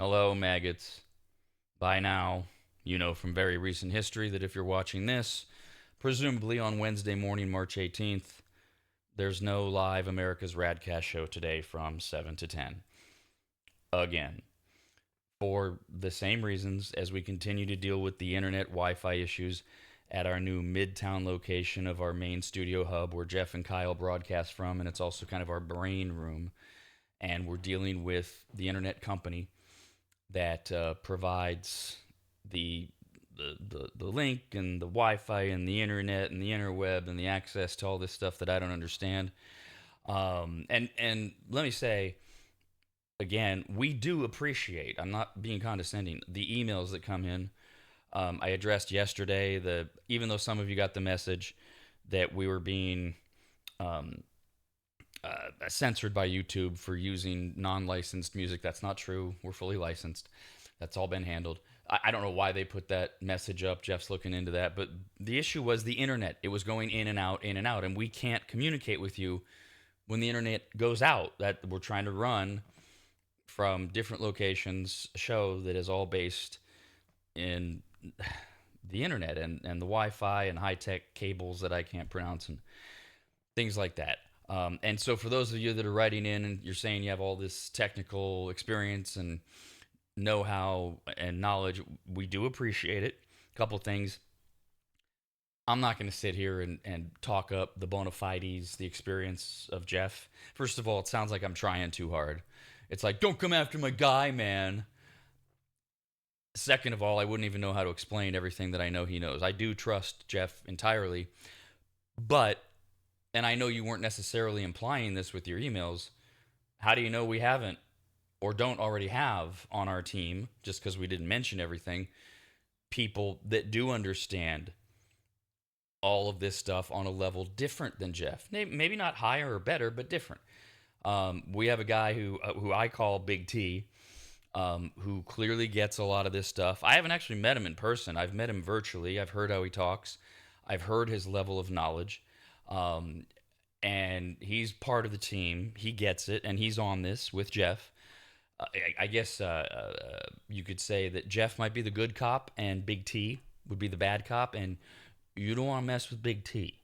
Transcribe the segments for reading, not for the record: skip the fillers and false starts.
Hello, maggots. By now, you know from very recent history that if you're watching this, presumably on Wednesday morning, March 18th, there's no live America's Radcast show today from 7 to 10. Again, for the same reasons as we continue to deal with the internet Wi Fi issues at our new Midtown location of our main studio hub where Jeff and Kyle broadcast from, and it's also kind of our brain room. And we're dealing with the internet company that provides the, the link and the Wi-Fi and the internet and the interweb and the access to all this stuff that I don't understand. And let me say again, we do appreciate. I'm not being condescending. The emails that come in. I addressed yesterday even though some of you got the message that we were being censored by YouTube for using non-licensed music. That's not true. We're fully licensed. That's all been handled. I don't know why they put that message up. Jeff's looking into that. But the issue was the internet. It was going in and out, and we can't communicate with you when the internet goes out. That we're trying to run from different locations a show that is all based in the internet and the Wi-Fi and high-tech cables that I can't pronounce and things like that. And so for those of you that are writing in and you're saying you have all this technical experience and know-how and knowledge, we do appreciate it. A couple things. I'm not going to sit here and talk up the bona fides, the experience of Jeff. First of all, it sounds like I'm trying too hard. It's like, don't come after my guy, man. Second of all, I wouldn't even know how to explain everything that I know he knows. I do trust Jeff entirely, but and I know you weren't necessarily implying this with your emails, how do you know we haven't or don't already have on our team, just because we didn't mention everything, people that do understand all of this stuff on a level different than Jeff? Maybe not higher or better, but different. We have a guy who I call Big T, who clearly gets a lot of this stuff. I haven't actually met him in person. I've met him virtually. I've heard how he talks. I've heard his level of knowledge. And he's part of the team. He gets it, and he's on this with Jeff. I guess you could say that Jeff might be the good cop, and Big T would be the bad cop, and you don't want to mess with Big T.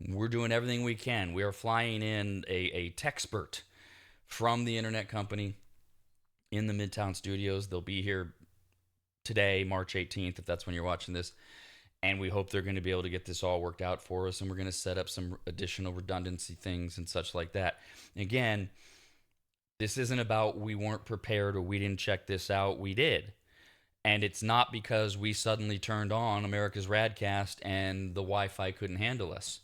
We're doing everything we can. We are flying in a techspert from the internet company in the Midtown studios. They'll be here today, March 18th, if that's when you're watching this. And we hope they're going to be able to get this all worked out for us. And we're going to set up some additional redundancy things and such like that. Again, this isn't about we weren't prepared or we didn't check this out. We did. And it's not because we suddenly turned on America's Radcast and the Wi-Fi couldn't handle us.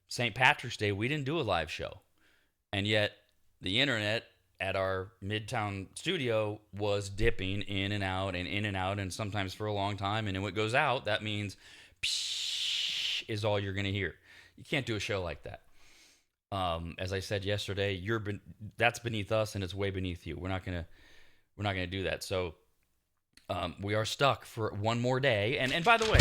St. Patrick's Day, we didn't do a live show. And yet the internet at our Midtown studio was dipping in and out and in and out, and sometimes for a long time. And when it goes out, that means psh is all you're going to hear. You can't do a show like that. As I said yesterday, that's beneath us, and it's way beneath you. We're not gonna do that. So we are stuck for one more day. And by the way,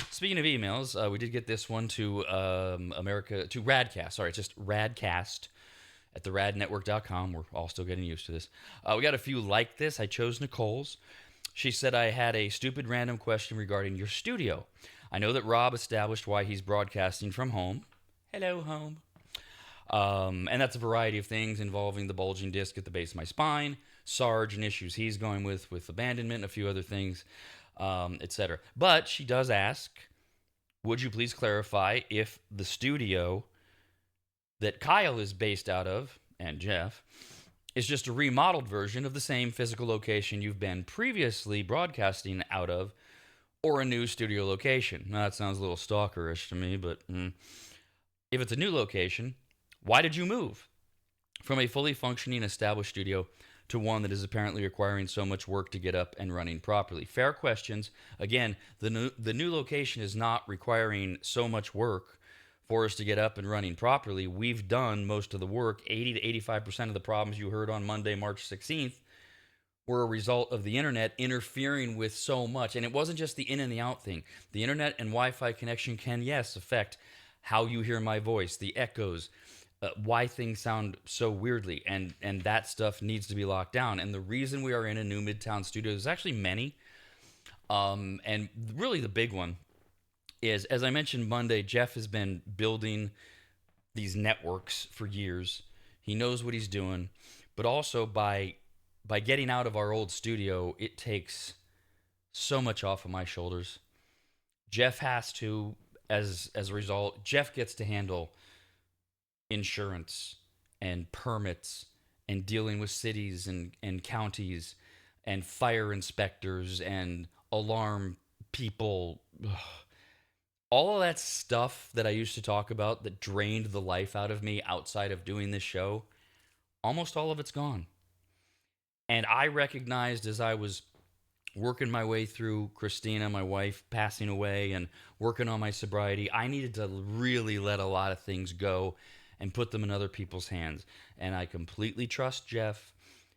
speaking of emails, we did get this one to Radcast. Sorry, it's just Radcast at theradnetwork.com. We're all still getting used to this. We got a few like this. I chose Nicole's. She said, I had a stupid random question regarding your studio. I know that Rob established why he's broadcasting from home. Hello, home. And that's a variety of things involving the bulging disc at the base of my spine, Sarge and issues he's going with abandonment, and a few other things, etc. But she does ask, would you please clarify if the studio that Kyle is based out of, and Jeff, is just a remodeled version of the same physical location you've been previously broadcasting out of, or a new studio location? Now, that sounds a little stalkerish to me, but if it's a new location, why did you move from a fully functioning established studio to one that is apparently requiring so much work to get up and running properly? Fair questions. Again, the new location is not requiring so much work for us to get up and running properly. We've done most of the work. 80 to 85% of the problems you heard on Monday, March 16th, were a result of the internet interfering with so much. And it wasn't just the in and the out thing. The internet and Wi-Fi connection can, yes, affect how you hear my voice, the echoes, why things sound so weirdly, and that stuff needs to be locked down. And the reason we are in a new Midtown studio is actually many, and really the big one is, as I mentioned Monday, Jeff has been building these networks for years. He knows what he's doing, but also by getting out of our old studio, it takes so much off of my shoulders. Jeff has to, as a result, Jeff gets to handle insurance and permits and dealing with cities and counties and fire inspectors and alarm people. Ugh. All of that stuff that I used to talk about that drained the life out of me outside of doing this show, almost all of it's gone. And I recognized as I was working my way through Christina, my wife, passing away and working on my sobriety, I needed to really let a lot of things go and put them in other people's hands. And I completely trust Jeff,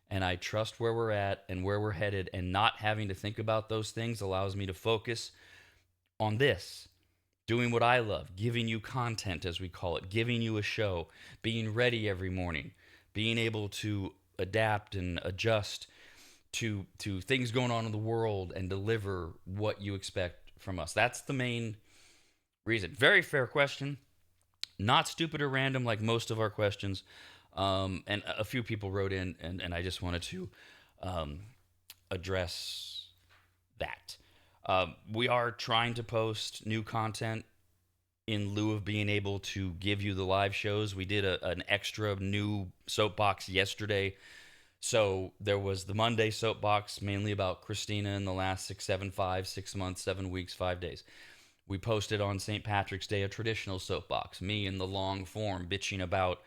and I trust where we're at and where we're headed, and not having to think about those things allows me to focus on this, doing what I love, giving you content, as we call it, giving you a show, being ready every morning, being able to adapt and adjust to things going on in the world and deliver what you expect from us. That's the main reason. Very fair question. Not stupid or random like most of our questions. And a few people wrote in, and I just wanted to address that. We are trying to post new content in lieu of being able to give you the live shows. We did an extra new soapbox yesterday. So there was the Monday soapbox, mainly about Christina in the last 6 months, 7 weeks, 5 days. We posted on St. Patrick's Day a traditional soapbox, me in the long form, bitching about,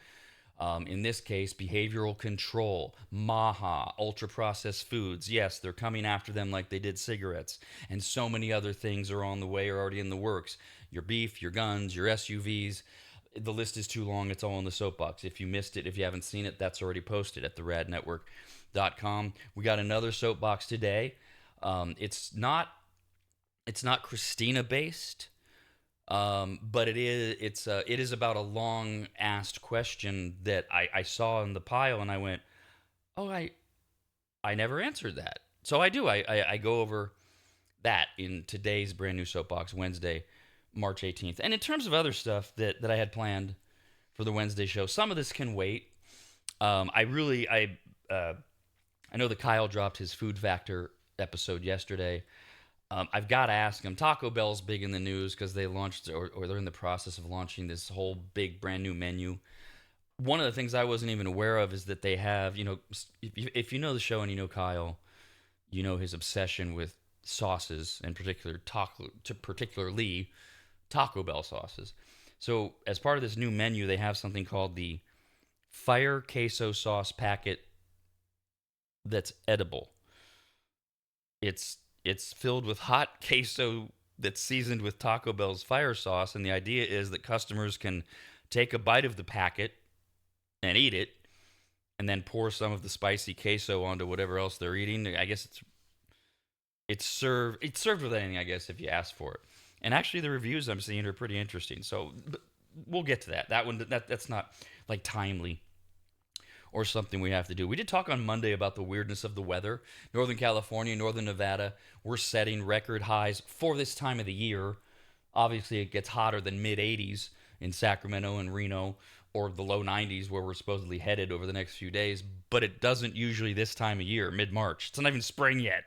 in this case, behavioral control, Maha, ultra-processed foods. Yes, they're coming after them like they did cigarettes. And so many other things are on the way or already in the works. Your beef, your guns, your SUVs. The list is too long. It's all in the soapbox. If you missed it, if you haven't seen it, that's already posted at theradnetwork.com. We got another soapbox today. It's not Christina based, but it is about a long asked question that I saw in the pile, and I went, oh, I never answered that. So I do. I go over that in today's brand new soapbox, Wednesday, March 18th. And in terms of other stuff that I had planned for the Wednesday show, some of this can wait. I know that Kyle dropped his Food Factor episode yesterday. I've got to ask him. Taco Bell's big in the news because they launched, or they're in the process of launching, this whole big brand new menu. One of the things I wasn't even aware of is that they have, if you know the show and you know Kyle, you know his obsession with sauces, in particularly Taco Bell sauces. So as part of this new menu, they have something called the Fire Queso Sauce Packet that's edible. It's filled with hot queso that's seasoned with Taco Bell's fire sauce, and the idea is that customers can take a bite of the packet and eat it, and then pour some of the spicy queso onto whatever else they're eating. I guess it's served with anything, I guess, if you ask for it. And actually, the reviews I'm seeing are pretty interesting. So we'll get to that. That one, that's not like timely or something we have to do. We did talk on Monday about the weirdness of the weather. Northern California, Northern Nevada, we're setting record highs for this time of the year. Obviously, it gets hotter than mid-80s in Sacramento and Reno, or the low 90s where we're supposedly headed over the next few days. But it doesn't usually this time of year, mid-March. It's not even spring yet.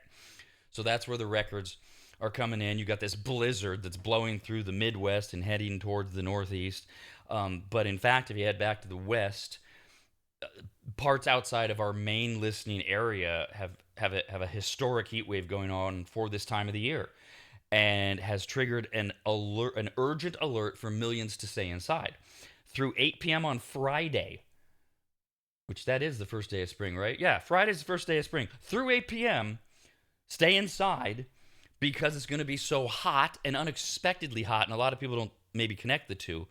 So that's where the records are coming in. You got this blizzard that's blowing through the Midwest and heading towards the Northeast. But in fact, if you head back to the West, parts outside of our main listening area have a historic heat wave going on for this time of the year, and has triggered an urgent alert for millions to stay inside through 8 p.m. on Friday, which that is the first day of spring, right? Yeah, Friday's the first day of spring. Through 8 p.m., stay inside because it's going to be so hot and unexpectedly hot, and a lot of people don't maybe connect the two.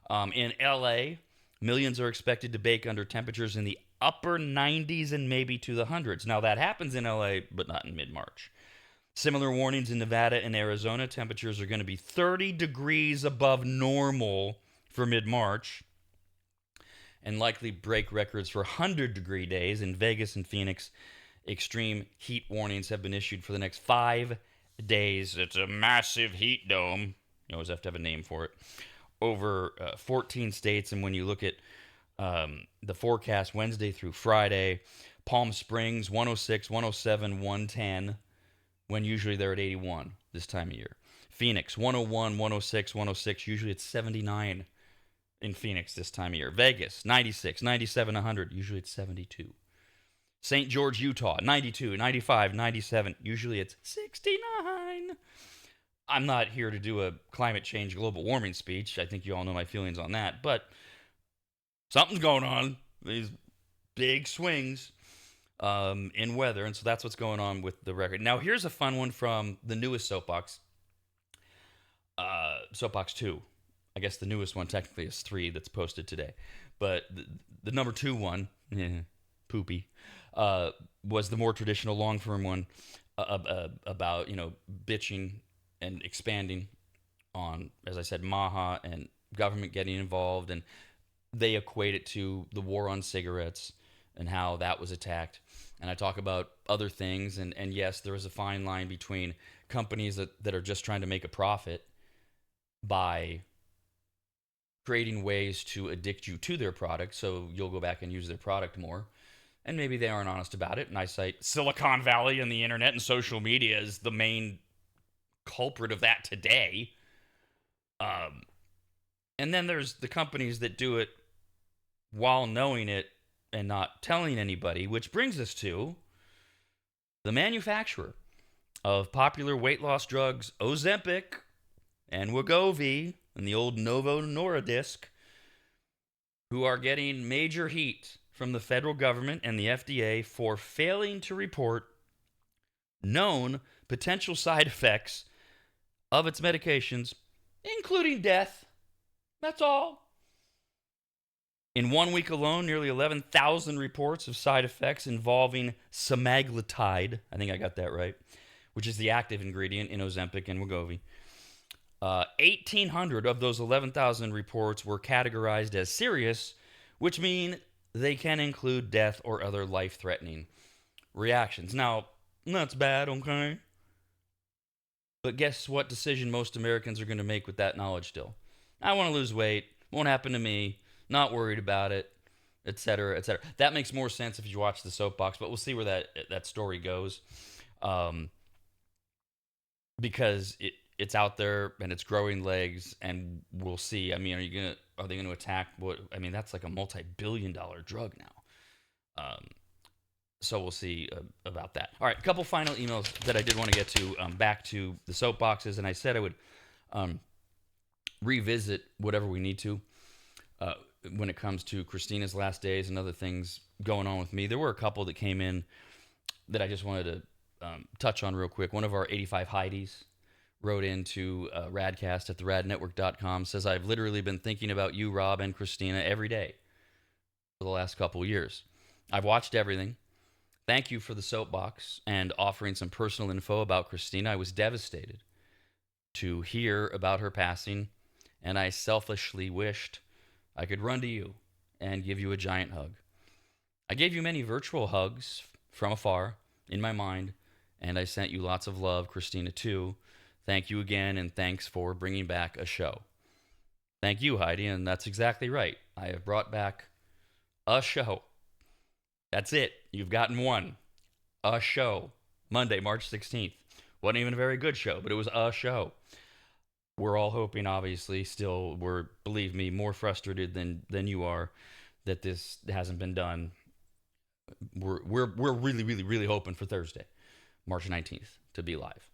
In LA, millions are expected to bake under temperatures in the upper 90s and maybe to the hundreds. Now, that happens in LA, but not in mid-March. Similar warnings in Nevada and Arizona. Temperatures are going to be 30 degrees above normal for mid-March. and likely break records for 100-degree days. In Vegas and Phoenix, extreme heat warnings have been issued for the next 5 days. It's a massive heat dome. You always have to have a name for it. Over 14 states, and when you look at the forecast Wednesday through Friday, Palm Springs 106, 107, 110, when usually they're at 81 this time of year. Phoenix 101, 106, 106, usually it's 79 in Phoenix this time of year. Vegas 96, 97, 100, usually it's 72. St. George, Utah 92, 95, 97, usually it's 69. I'm not here to do a climate change, global warming speech. I think you all know my feelings on that, but something's going on. These big swings in weather, and so that's what's going on with the record. Now, here's a fun one from the newest Soapbox, Soapbox 2. I guess the newest one technically is 3 that's posted today, but the number 2 one, poopy, was the more traditional long-form one about, bitching and expanding on, as I said, Maha and government getting involved, and they equate it to the war on cigarettes and how that was attacked. And I talk about other things, and yes, there is a fine line between companies that are just trying to make a profit by creating ways to addict you to their product so you'll go back and use their product more. And maybe they aren't honest about it. And I cite Silicon Valley and the internet and social media as the main culprit of that today. And then there's the companies that do it while knowing it and not telling anybody, which brings us to the manufacturer of popular weight loss drugs, Ozempic and Wegovy, and the old Novo Nordisk, who are getting major heat from the federal government and the FDA for failing to report known potential side effects of its medications, including death. That's all. In 1 week alone, nearly 11,000 reports of side effects involving semaglutide, I think I got that right, which is the active ingredient in Ozempic and Wegovy. 1,800 of those 11,000 reports were categorized as serious, which mean they can include death or other life-threatening reactions. Now, that's bad, okay? But guess what decision most Americans are going to make with that knowledge still? I want to lose weight. Won't happen to me. Not worried about it, etc., etc. That makes more sense if you watch the Soapbox, but we'll see where that story goes, because it's out there and it's growing legs, and we'll see. I mean, are they gonna attack what? I mean, that's like a multi-billion-dollar drug now. So we'll see about that. All right, a couple final emails that I did want to get to, back to the soapboxes, and I said I would revisit whatever we need to when it comes to Christina's last days and other things going on with me. There were a couple that came in that I just wanted to touch on real quick. One of our 85 Heidi's wrote into Radcast at theradnetwork.com, says, I've literally been thinking about you, Rob, and Christina every day for the last couple years. I've watched everything. Thank you for the soapbox and offering some personal info about Christina. I was devastated to hear about her passing, and I selfishly wished I could run to you and give you a giant hug. I gave you many virtual hugs from afar in my mind, and I sent you lots of love, Christina, too. Thank you again, and thanks for bringing back a show. Thank you, Heidi, and that's exactly right. I have brought back a show. That's it. You've gotten one. A show. Monday, March 16th. Wasn't even a very good show, but it was a show. We're all hoping, obviously, still, we're, believe me, more frustrated than you are that this hasn't been done. We're really, really, really hoping for Thursday, March 19th, to be live.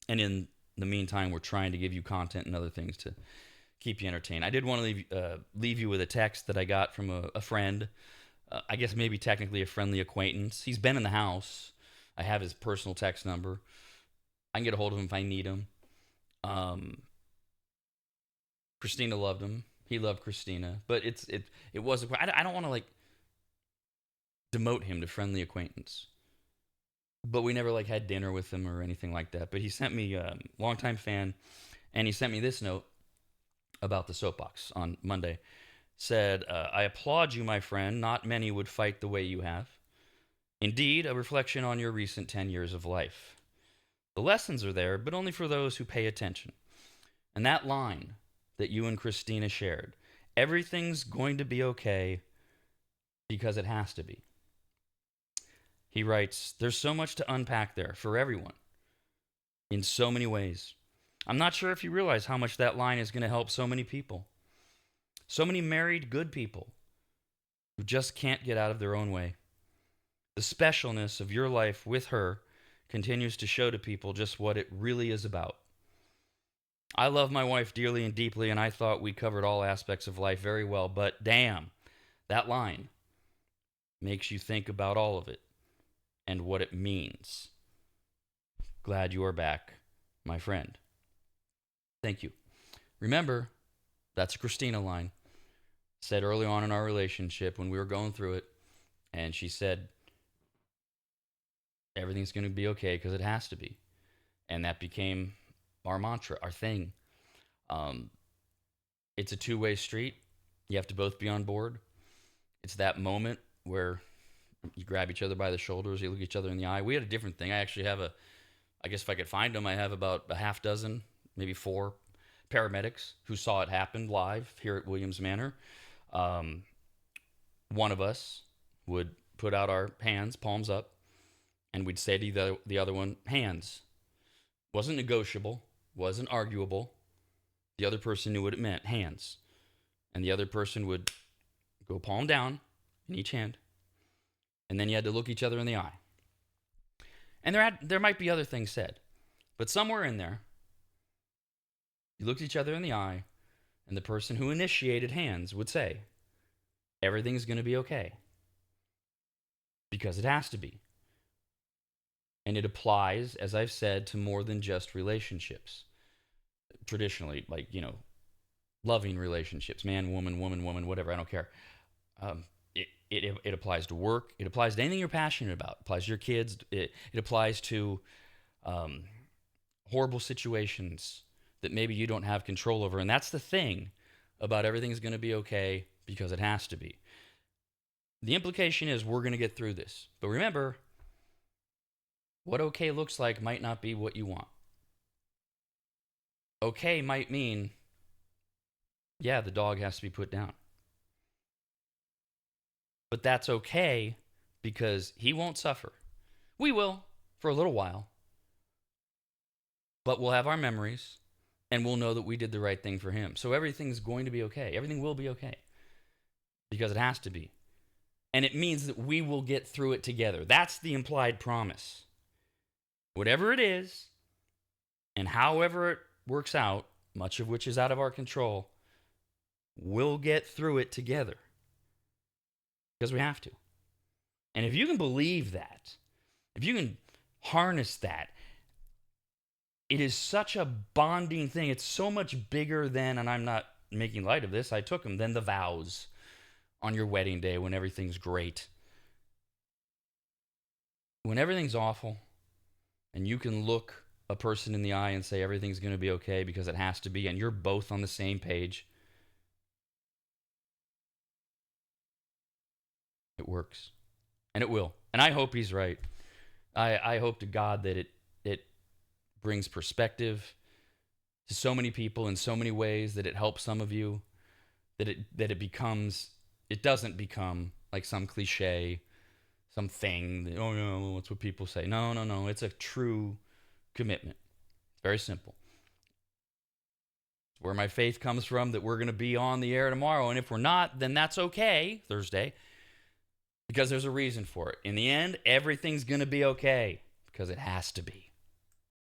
And in the meantime, we're trying to give you content and other things to keep you entertained. I did want to leave you with a text that I got from a friend. I guess maybe technically a friendly acquaintance. He's been in the house. I have his personal text number. I can get a hold of him if I need him. Christina loved him. He loved Christina. But it was. I don't want to demote him to friendly acquaintance. But we never had dinner with him or anything like that. But he sent me longtime fan, and he sent me this note about the soapbox on Monday. said, I applaud you, my friend. Not many would fight the way you have. Indeed, a reflection on your recent 10 years of life. The lessons are there, but only for those who pay attention. And that line that you and Christina shared, everything's going to be okay because it has to be. He writes, there's so much to unpack there for everyone in so many ways. I'm not sure if you realize how much that line is going to help so many people. So many married good people who just can't get out of their own way. The specialness of your life with her continues to show to people just what it really is about. I love my wife dearly and deeply, and I thought we covered all aspects of life very well, but damn, that line makes you think about all of it and what it means. Glad you are back, my friend. Thank you. Remember, that's a Christina line. Said early on in our relationship when we were going through it, and she said, everything's going to be okay because it has to be. And that became our mantra, our thing. It's a two-way street. You have to both be on board. It's that moment where you grab each other by the shoulders, you look each other in the eye. We had a different thing. I actually have I guess if I could find them, I have about a half dozen, maybe 4 paramedics who saw it happen live here at Williams Manor. One of us would put out our hands, palms up, and we'd say to the other one, hands. Wasn't negotiable, wasn't arguable. The other person knew what it meant, hands. And the other person would go palm down in each hand, and then you had to look each other in the eye. And there might be other things said, but somewhere in there, you looked each other in the eye, and the person who initiated hands would say, everything's going to be okay. Because it has to be. And it applies, as I've said, to more than just relationships. Traditionally, like, loving relationships, man, woman, whatever, I don't care. It applies to work. It applies to anything you're passionate about. It applies to your kids. It applies to horrible situations that maybe you don't have control over. And that's the thing about everything's going to be okay because it has to be. The implication is we're going to get through this. But remember, what okay looks like might not be what you want. Okay might mean, yeah, the dog has to be put down. But that's okay because he won't suffer. We will for a little while. But we'll have our memories and we'll know that we did the right thing for him. So everything's going to be okay. Everything will be okay because it has to be. And it means that we will get through it together. That's the implied promise. Whatever it is, and however it works out, much of which is out of our control, we'll get through it together. Because we have to. And if you can believe that, if you can harness that, it is such a bonding thing. It's so much bigger than, and I'm not making light of this, I took them, than the vows on your wedding day when everything's great. When everything's awful, and you can look a person in the eye and say everything's going to be okay because it has to be, and you're both on the same page, it works. And it will. And I hope he's right. I hope to God that it brings perspective to so many people in so many ways, that it helps some of you, that it doesn't become like some cliche, something that, oh no, that's what people say. No. It's a true commitment. It's very simple. It's where my faith comes from, that we're going to be on the air tomorrow. And if we're not, then that's okay, Thursday, because there's a reason for it. In the end, everything's going to be okay because it has to be.